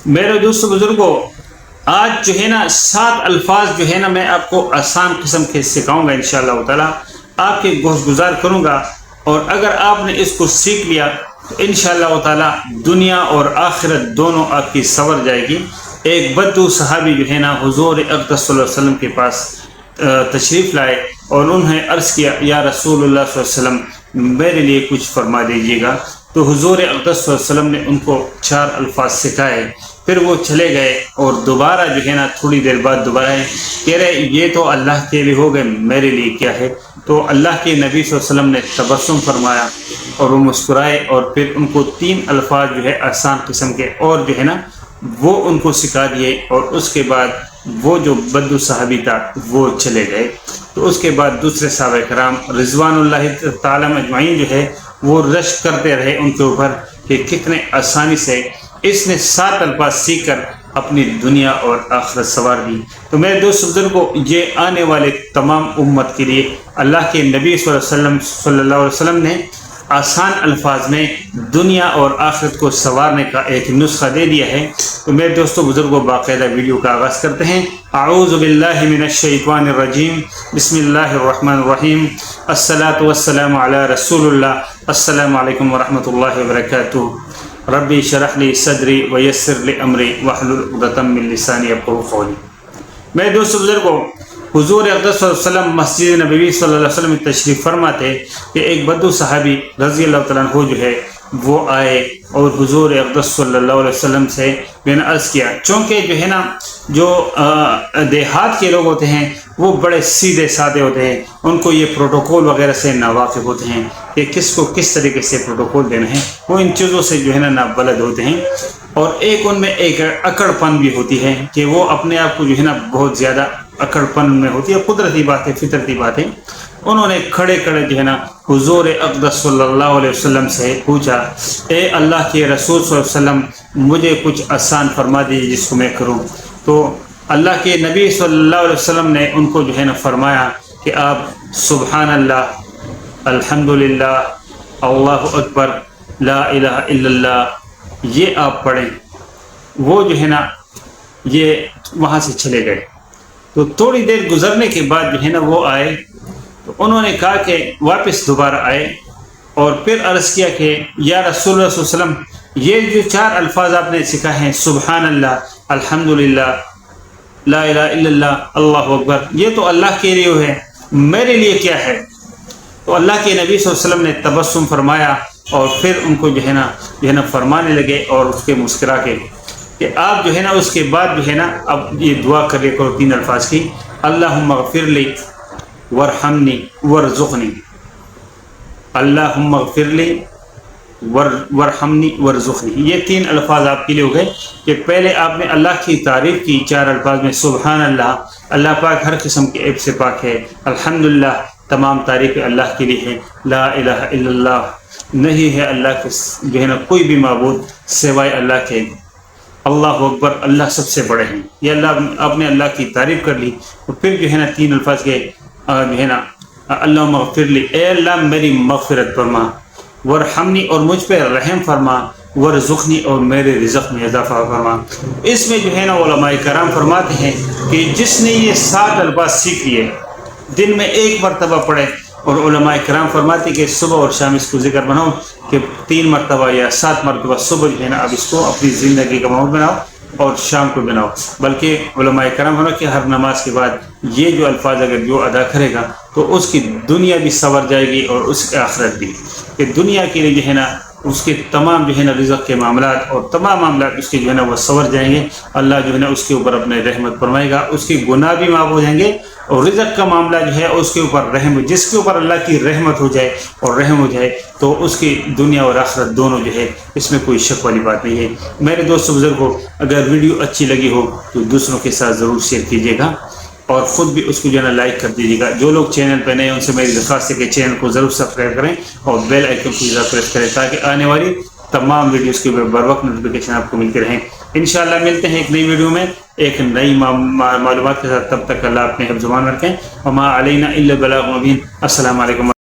میرے دوستوں بزرگوں، آج جو ہے نا 7 الفاظ جو ہے نا میں آپ کو آسان قسم کے سکھاؤں گا انشاءاللہ تعالی، آپ کے گوش گزار کروں گا، اور اگر آپ نے اس کو سیکھ لیا تو انشاءاللہ تعالی دنیا اور آخرت دونوں آپ کی سنور جائے گی۔ ایک بدو صحابی جو ہے نا حضور اقدس صلی اللہ علیہ وسلم کے پاس تشریف لائے اور انہوں نے عرض کیا، یا رسول اللہ صلی اللہ علیہ وسلم میرے لیے کچھ فرما دیجیے گا۔ تو حضور اقدس صلی اللہ علیہ وسلم نے ان کو 4 الفاظ سکھائے، پھر وہ چلے گئے اور دوبارہ جو ہے نا تھوڑی دیر بعد دوبارہ کہہ رہے یہ تو اللہ کے لیے ہو گئے، میرے لیے کیا ہے؟ تو اللہ کے نبی صلی اللہ علیہ وسلم نے تبسم فرمایا اور وہ مسکرائے، اور پھر ان کو 3 الفاظ جو ہے آسان قسم کے اور جو ہے نا وہ ان کو سکھا دیے، اور اس کے بعد وہ جو بدو صحابی تھا وہ چلے گئے۔ تو اس کے بعد دوسرے صحابہ کرام رضوان اللہ تعالی اجمعین جو ہے وہ رشک کرتے رہے ان کے اوپر کہ کتنے آسانی سے اس نے 7 الفاظ سیکھ کر اپنی دنیا اور آخرت سنوار دی۔ تو میرے دوست بزرگوں، یہ آنے والے تمام امت کے لیے اللہ کے نبی صلی اللہ علیہ وسلم نے آسان الفاظ میں دنیا اور آخرت کو سنوارنے کا ایک نسخہ دے دیا ہے۔ تو میرے دوستوں بزرگوں، باقاعدہ ویڈیو کا آغاز کرتے ہیں۔ اعوذ باللہ من الشیطان الرجیم، بسم اللہ الرحمن الرحیم، الصلاۃ والسلام علی رسول اللہ، السلام علیکم ورحمۃ اللہ وبرکاتہ۔ ربی اشرح لی صدری ویسر لی امری واحلل عقدۃ من لسانی یفقہوا قولی۔ میرے دوستوں بزرگوں، حضور اقدس صلی اللہ علیہ وسلم مسجد نبوی صلی اللہ علیہ وسلم میں تشریف فرما تھے کہ ایک بدو صحابی رضی اللہ تعالیٰ عنہ جو ہے وہ آئے اور حضور اقدس صلی اللہ علیہ وسلم سے میں نے عرض کیا، چونکہ جو ہے نا جو دیہات کے لوگ ہوتے ہیں وہ بڑے سیدھے سادے ہوتے ہیں، ان کو یہ پروٹوکول وغیرہ سے ناواقف ہوتے ہیں کہ کس کو کس طریقے سے پروٹوکول دینا ہے، وہ ان چیزوں سے جو ہے نا نابلد ہوتے ہیں، اور ایک ان میں ایک اکڑ پن بھی ہوتی ہے کہ وہ اپنے آپ کو جو ہے نا بہت زیادہ اکڑ پن میں ہوتی ہے، قدرتی بات ہے، فطرتی بات ہے۔ انہوں نے کھڑے کھڑے جو ہے نا حضور اقدس صلی اللہ علیہ وسلم سے پوچھا، اے اللہ کے رسول صلی اللہ علیہ وسلم مجھے کچھ آسان فرما دیجیے جس کو میں کروں۔ تو اللہ کے نبی صلی اللہ علیہ وسلم نے ان کو جو ہے نا فرمایا کہ آپ سبحان اللہ، الحمدللہ، اللہ اکبر، لا الہ الا اللہ یہ آپ پڑھیں۔ وہ جو ہے نا یہ وہاں سے چلے گئے۔ تو تھوڑی دیر گزرنے کے بعد جو ہے نا وہ آئے، تو انہوں نے کہا کہ واپس دوبارہ آئے اور پھر عرض کیا کہ یا رسول اللہ صلی اللہ علیہ وسلم یہ جو 4 الفاظ آپ نے سکھائے ہیں، سبحان اللہ، الحمدللہ، لا الہ الا اللہ، اللہ اکبر، یہ تو اللہ کے لیے ہے، میرے لیے کیا ہے؟ تو اللہ کے نبی صلی اللہ علیہ وسلم نے تبسم فرمایا اور پھر ان کو جو ہے نا فرمانے لگے اور اس کے مسکرا کے کہ آپ جو ہے نا اس کے بعد جو ہے نا اب یہ دعا کر لے کرو 3 الفاظ کی، اللہم اغفر لی ورحمنی ورزقنی، اللہم اغفر لی ورحمنی ورزقنی، یہ 3 الفاظ آپ کے لیے ہو گئے کہ پہلے آپ نے اللہ کی تعریف کی 4 الفاظ میں، سبحان اللہ، اللہ پاک ہر قسم کے عیب سے پاک ہے، الحمدللہ تمام تعریف اللہ کے لیے ہے، لا الہ الا اللہ نہیں ہے اللہ کے جو ہے نا کوئی بھی معبود سوائے اللہ کے، اللہ اکبر اللہ سب سے بڑے ہیں، یہ اللہ آپ نے اللہ کی تعریف کر لی۔ اور پھر جو ہے نا 3 الفاظ کے جو ہے نا اللہم اغفر لی، اے اللہ میری مغفرت فرما، ورحمنی اور مجھ پہ رحم فرما، ورزقنی اور میرے رزق میں اضافہ فرما۔ اس میں جو ہے نا علماء کرام فرماتے ہیں کہ جس نے یہ 7 الفاظ سیکھ لیے دن میں 1 مرتبہ پڑھے، اور علماء کرام فرماتے ہیں کہ صبح اور شام اس کو ذکر بناؤ کہ 3 مرتبہ یا 7 مرتبہ صبح جو ہے نا اب اس کو اپنی زندگی کا معمول بناؤ اور شام کو بناؤ، بلکہ علماء کرام ہونا کہ ہر نماز کے بعد یہ جو الفاظ اگر جو ادا کرے گا تو اس کی دنیا بھی سنور جائے گی اور اس کی آخرت بھی، کہ دنیا کے لیے جو ہے نا اس کے تمام جو ہے نا رزق کے معاملات اور تمام معاملات اس کے جو ہے نا وہ سنور جائیں گے، اللہ جو ہے نا اس کے اوپر اپنے رحمت فرمائے گا، اس کے گناہ بھی معاف ہو جائیں گے، اور رزق کا معاملہ جو ہے اس کے اوپر رحم، جس کے اوپر اللہ کی رحمت ہو جائے اور رحم ہو جائے تو اس کی دنیا اور آخرت دونوں جو ہے اس میں کوئی شک والی بات نہیں ہے۔ میرے دوست بزرگوں، اگر ویڈیو اچھی لگی ہو تو دوسروں کے ساتھ ضرور شیئر کیجیے گا اور خود بھی اس کو جو ہے نا لائک کر دیجیے گا۔ جو لوگ چینل پہ نئے ہیں ان سے میری درخواست ہے کہ چینل کو ضرور سبسکرائب کریں اور بیل آئیکن کو ضرور پریس کریں تاکہ آنے والی تمام ویڈیوز کے بر وقت نوٹیفیکیشن آپ کو ملتے رہیں۔ انشاءاللہ ملتے ہیں ایک نئی ویڈیو میں ایک نئی معلومات کے ساتھ، تب تک اللہ اپنے حفظ و امان رکھیں، وما علینا الا البلاغ المبین۔ السلام علیکم۔